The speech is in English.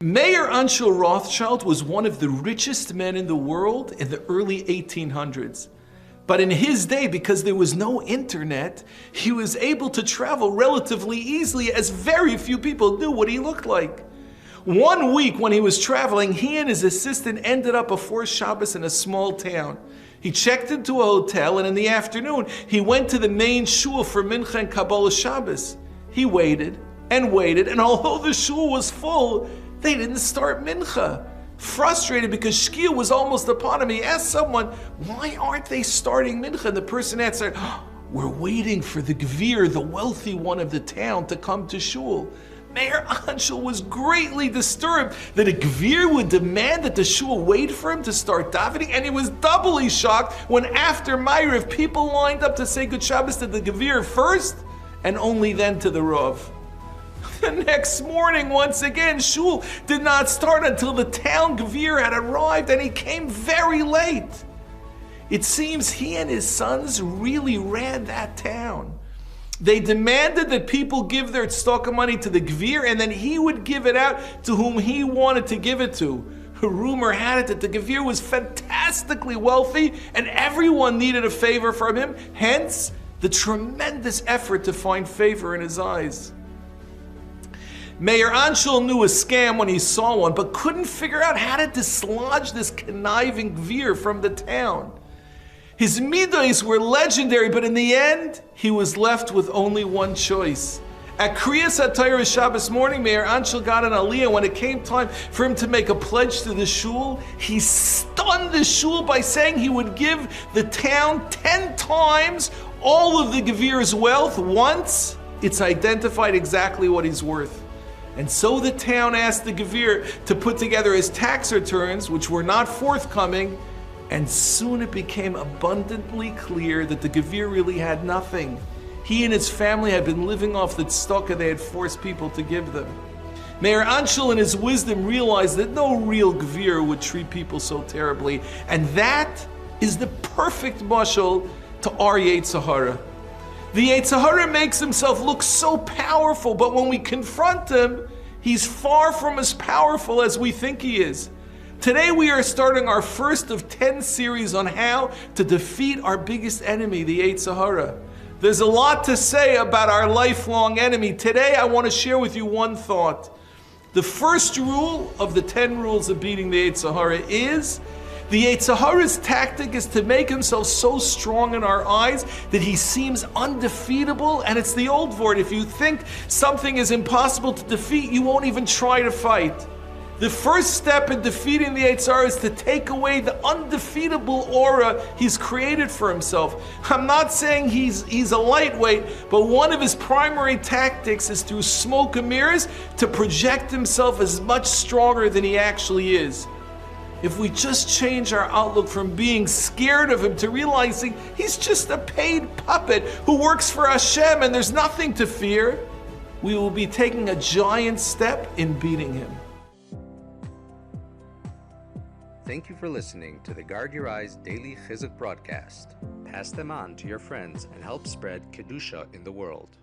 Mayor Anshel Rothschild was one of the richest men in the world in the early 1800s. But in his day, because there was no internet, he was able to travel relatively easily as very few people knew what he looked like. One week when he was traveling, he and his assistant ended up before Shabbos in a small town. He checked into a hotel, and in the afternoon, he went to the main shul for Mincha and Kabbalah Shabbos. He waited, and although the shul was full, they didn't start Mincha. Frustrated because Shkia was almost upon him, he asked someone, "Why aren't they starting Mincha?" And the person answered, "We're waiting for the gevir, the wealthy one of the town, to come to shul." Mayor Anshel was greatly disturbed that a gevir would demand that the shul wait for him to start davening, and he was doubly shocked when after Ma'ariv, people lined up to say Good Shabbos to the gevir first, and only then to the Rav. The next morning, once again, shul did not start until the town gevir had arrived, and he came very late. It seems he and his sons really ran that town. They demanded that people give their tzedakah money to the gevir, and then he would give it out to whom he wanted to give it to. A rumor had it that the gevir was fantastically wealthy, and everyone needed a favor from him, hence the tremendous effort to find favor in his eyes. Mayor Anshel knew a scam when he saw one, but couldn't figure out how to dislodge this conniving gevir from the town. His midos were legendary, but in the end, he was left with only one choice. At Kriyas HaTorah Shabbos morning, Mayor Anshel got an aliyah. When it came time for him to make a pledge to the shul, he stunned the shul by saying he would give the town 10 times all of the gevir's wealth once it's identified exactly what he's worth. And so the town asked the gevir to put together his tax returns, which were not forthcoming, and soon it became abundantly clear that the gevir really had nothing. He and his family had been living off the tzedakah they had forced people to give them. Mayor Anshel in his wisdom realized that no real gevir would treat people so terribly, and that is the perfect mashal to our Yetzer Hara. The Yetzer Hara makes himself look so powerful, but when we confront him, he's far from as powerful as we think he is. Today we are starting our first of 10 series on how to defeat our biggest enemy, the Yetzer Hara. There's a lot to say about our lifelong enemy. Today I want to share with you one thought. The first rule of the 10 rules of beating the Yetzer Hara is the Yetzer Hara's tactic is to make himself so strong in our eyes that he seems undefeatable, and it's the old word. If you think something is impossible to defeat, you won't even try to fight. The first step in defeating the Yetzer Hara is to take away the undefeatable aura he's created for himself. I'm not saying he's a lightweight, but one of his primary tactics is through smoke and mirrors to project himself as much stronger than he actually is. If we just change our outlook from being scared of him to realizing he's just a paid puppet who works for Hashem and there's nothing to fear, we will be taking a giant step in beating him. Thank you for listening to the Guard Your Eyes Daily Chizuk broadcast. Pass them on to your friends and help spread Kedusha in the world.